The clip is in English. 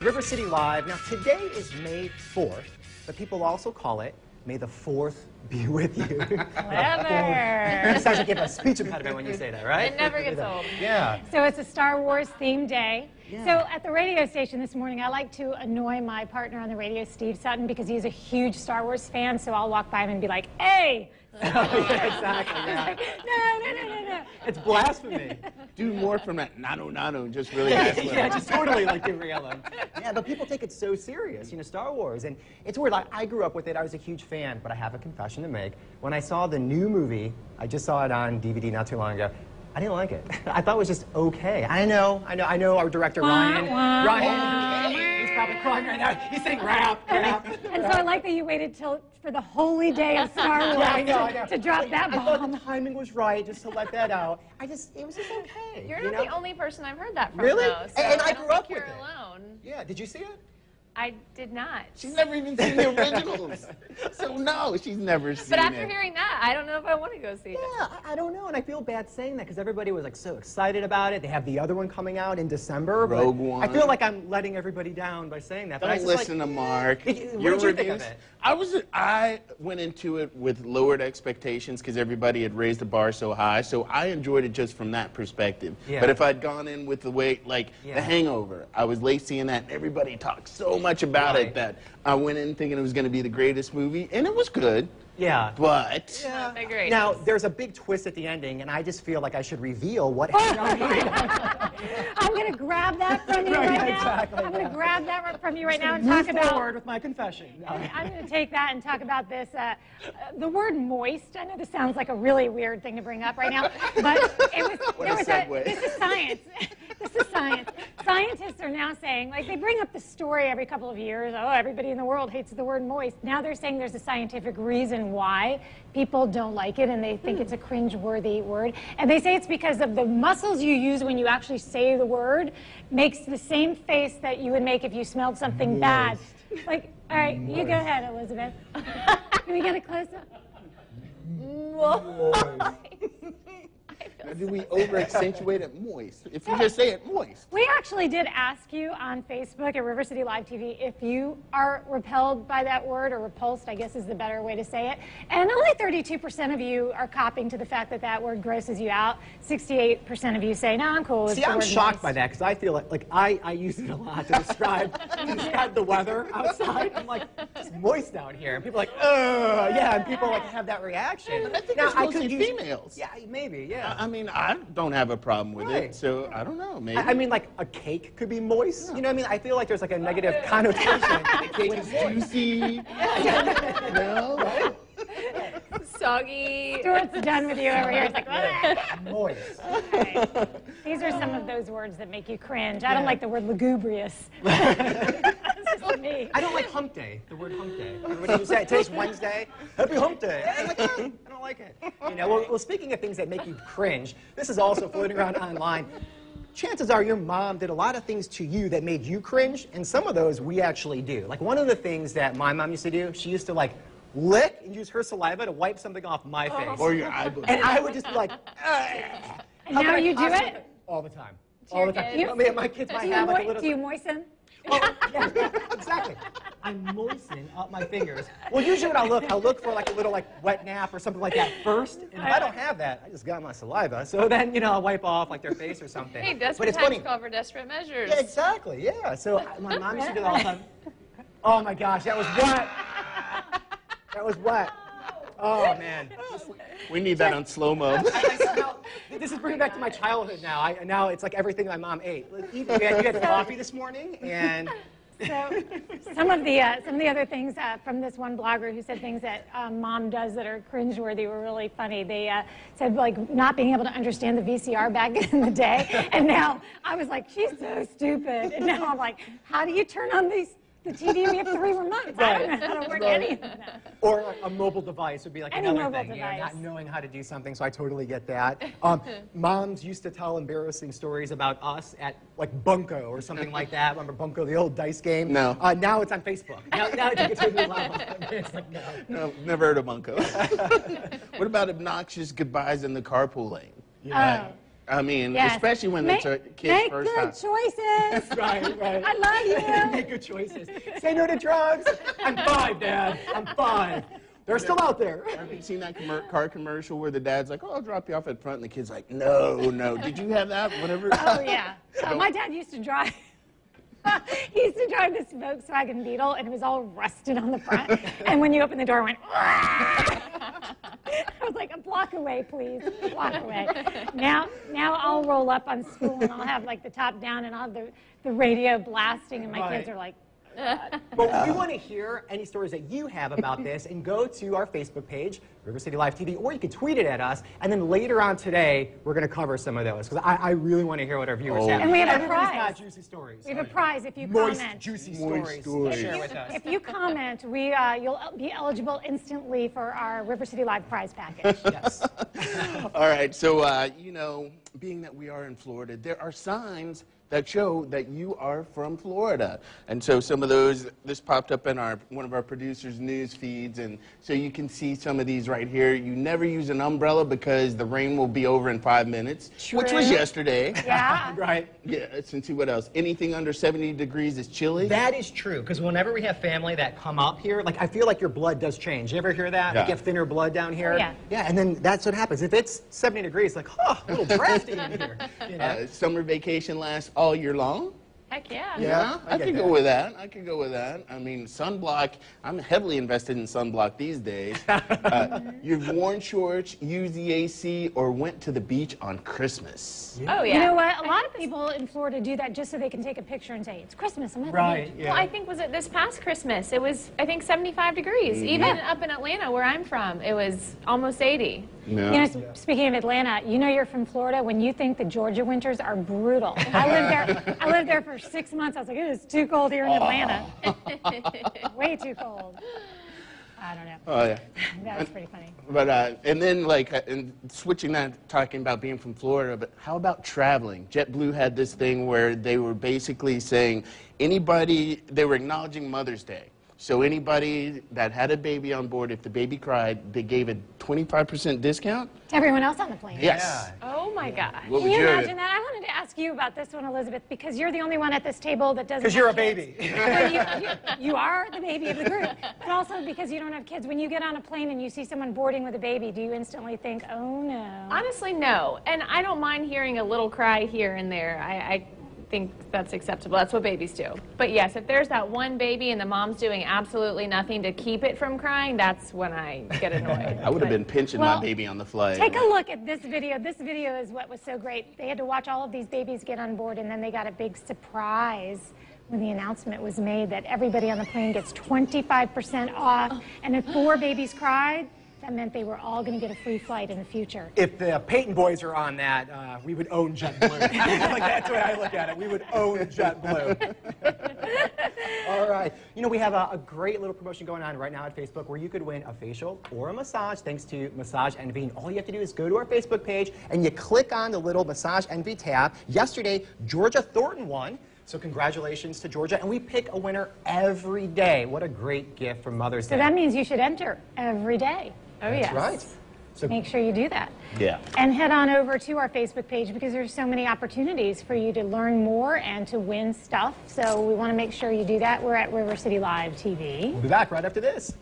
River City Live. Now, today is May 4th, but people also call it May the 4th be with you. Clever. You sound like you have a speech impediment when you say that, right? It never gets old. Yeah. So it's a Star Wars themed day. Yeah. So at the radio station this morning, I like to annoy my partner on the radio, Steve Sutton, because he's a huge Star Wars fan. So I'll walk by him and be like, "Hey!" Yeah, exactly. Yeah. Like, no. It's blasphemy. Do more from that nano, just really nice. Yeah, just totally like derail him. Yeah, but people take it so serious, Star Wars. And it's weird. Like, I grew up with it. I was a huge fan, but I have a confession to make. When I saw the new movie, I just saw it on DVD not too long ago, I didn't like it. I thought it was just okay. I know our director, Ryan. He's probably crying right now. He's saying rap. And so I like that you waited for the holy day of Star Wars I know. to drop that I thought bomb. the timing was right just to let that out. It was just okay. You're not the only person I've heard that from, Really? though. So And I don't grew up think with you're it. alone. Yeah, did you see it? I did not. She's never even seen the originals. So no, she's never seen But after it. hearing that, I don't know if I want to go see it. Yeah, I don't know, and I feel bad saying that because everybody was like so excited about it. They have the other one coming out in December. But Rogue One. I feel like I'm letting everybody down by saying that. But I Don't just listen to Mark. What did Your you think of reviews. it? I went into it with lowered expectations because everybody had raised the bar so high. So I enjoyed it just from that perspective. Yeah. But if I'd gone in with the way, like Yeah. The Hangover, I was late seeing that. And everybody talked so much about Right. it that I went in thinking it was going to be the greatest movie, and it was good. Yeah. But Yeah. The greatest. Now, there's a big twist at the ending, and I just feel like I should reveal what happened. I'm going to grab that from you Right, right now. exactly, I'm going yeah. to grab that from you right now and Move talk about. forward with my confession. No. I'm going to take that and talk about this. The word moist. I know this sounds like a really weird thing to bring up right now, but What a segue. this is science. This is science. Scientists are now saying, like, they bring up the story every couple of years. Oh, everybody in the world hates the word moist. Now they're saying there's a scientific reason why people don't like it, and they think it's a cringe-worthy word. And they say it's because of the muscles you use when you actually say the word makes the same face that you would make if you smelled something bad. Like, all right, you go ahead, Elizabeth. Can we get a close-up? Now, do we over-accentuate it moist? If you just say it moist. We actually did ask you on Facebook at River City Live TV if you are repelled by that word, or repulsed, I guess is the better way to say it. And only 32% of you are copying to the fact that that word grosses you out. 68% of you say, no, I'm cool with See, the I'm word shocked moist. by that because I feel like I use it a lot to describe the weather outside. I'm like, it's moist out here. And people are like, yeah, and people like have that reaction. I think Now, it's mostly females. Yeah, maybe, yeah. I mean, I don't have a problem with Right. it, so I don't know, maybe. I mean, like, a cake could be moist. You know what I mean? I feel like there's like a negative connotation. the cake is juicy. No? Soggy. Stuart's done with you over here. It's like, Moist. okay. These are some of those words that make you cringe. I don't like the word lugubrious. That's just me. I don't like hump day, the word hump day. Everybody would say, today's Wednesday, happy hump day. I'm like, I don't like it. Well, speaking of things that make you cringe, this is also floating around online. Chances are your mom did a lot of things to you that made you cringe, and some of those we actually do. Like, one of the things that my mom used to do, she used to, like, lick and use her saliva to wipe something off my face. Or your eyeball. And I would just be like, And now you do it? all the time. To All your the time. kids? I mean, my kids might have like a little... Do you moisten? Oh, yeah, exactly. I moisten up my fingers. Well, usually when I'll look for like a little like wet nap or something like that first. And if I don't have that, I just got my saliva. So then, I'll wipe off like their face or something. Hey, but desperate it's times funny. call for desperate measures. Yeah, exactly. Yeah. So my mom used to do that all the time. Oh my gosh, that was wet. That was wet. Oh man. We need that on slow-mo. This is bringing back to my childhood now. Now it's like everything my mom ate. You had coffee this morning, and So some of the other things from this one blogger who said things that mom does that are cringeworthy were really funny. They said like not being able to understand the VCR back in the day, and now I was like, she's so stupid. And now I'm like, how do you turn on the TV? We have 3 remotes. I don't know how to work any of that. or a mobile device would be like Any another mobile thing. device. Not knowing how to do something, so I totally get that. Moms used to tell embarrassing stories about us at like Bunko or something like that. Remember Bunko, the old dice game? No. Now it's on Facebook. Now it's like it's a new level. It's like, no. No, never heard of Bunko. What about obnoxious goodbyes in the carpool lane? Yeah. I mean, Yes. especially when Make- it's a kid's Make first good time. choices. Right, right. I love you. Make good choices. Say no to drugs. I'm 5, Dad. I'm 5. They're still out there. Have you seen that car commercial where the dad's like, "Oh, I'll drop you off at front," and the kid's like, "No, no." Did you have that? Whatever. Oh, yeah. My dad used to drive. He used to drive this Volkswagen Beetle, and it was all rusted on the front. And when you open the door, it went. I was like, a block away, please. A block away. Now I'll roll up on school, and I'll have like the top down, and I'll have the radio blasting, and my kids are like. But we want to hear any stories that you have about this, and go to our Facebook page, River City Live TV, or you can tweet it at us. And then later on today, we're going to cover some of those, because I really want to hear what our viewers have. And we have a Everybody's prize. got juicy stories. We have a prize if you Moist, comment. juicy Moist stories. stories. to share with us. If you comment, you'll be eligible instantly for our River City Live prize package. Yes. All right, so, you know, being that we are in Florida, there are signs that show that you are from Florida. And so some of those, this popped up in one of our producers' news feeds, and so you can see some of these right here. You never use an umbrella because the rain will be over in 5 minutes, which was True. yesterday. Yeah. Right. Yeah, let's see what else. Anything under 70 degrees is chilly. That is true, because whenever we have family that come up here, like, I feel like your blood does change. You ever hear that? Yeah. Like, you have thinner blood down here? Oh, yeah. Yeah, and then that's what happens. If it's 70 degrees, like, oh, a little drafty in here. You know? Summer vacation lasts all year long. Heck yeah. Yeah, I get could that. go with that. I could go with that. I mean, sunblock, I'm heavily invested in sunblock these days. You've worn shorts, used the AC, or went to the beach on Christmas. Oh, yeah. You know what? A lot of people in Florida do that just so they can take a picture and say, it's Christmas, I'm at the Right, beach. yeah. Well, I think was it this past Christmas? It was, I think, 75 degrees. Even up in Atlanta, where I'm from, it was almost 80. No. You know, speaking of Atlanta, you know you're from Florida when you think the Georgia winters are brutal. I lived there for 6 months. I was like, it is too cold here in Atlanta. Way too cold. I don't know. Oh, yeah. That was pretty funny. But, and then, like, and switching that, talking about being from Florida, but how about traveling? JetBlue had this thing where they were basically saying anybody, they were acknowledging Mother's Day. So anybody that had a baby on board, if the baby cried, they gave a 25% discount? To everyone else on the plane. Yes. Oh, my gosh. What Can would you you- imagine that? I wanted to ask you about this one, Elizabeth, because you're the only one at this table that doesn't. Because you're a have kids. baby. Well, you are the baby of the group, but also because you don't have kids. When you get on a plane and you see someone boarding with a baby, do you instantly think, oh no? Honestly, no. And I don't mind hearing a little cry here and there. I think that's acceptable. That's what babies do. But yes, if there's that one baby and the mom's doing absolutely nothing to keep it from crying, that's when I get annoyed. I would have been pinching Well, my baby on the flight. Take a look at this video. This video is what was so great. They had to watch all of these babies get on board, and then they got a big surprise when the announcement was made that everybody on the plane gets 25% off. And if 4 babies cried, that meant they were all going to get a free flight in the future. If the Peyton boys are on that, we would own JetBlue. Like, that's the way I look at it. We would own JetBlue. All right. You know, we have a great little promotion going on right now at Facebook where you could win a facial or a massage thanks to Massage Envy. And all you have to do is go to our Facebook page and you click on the little Massage Envy tab. Yesterday, Georgia Thornton won. So congratulations to Georgia. And we pick a winner every day. What a great gift for Mother's So Day. that means you should enter every day. Oh, That's yes. right. So Make sure you do that. Yeah. And head on over to our Facebook page because there's so many opportunities for you to learn more and to win stuff. So we want to make sure you do that. We're at River City Live TV. we'll be back right after this.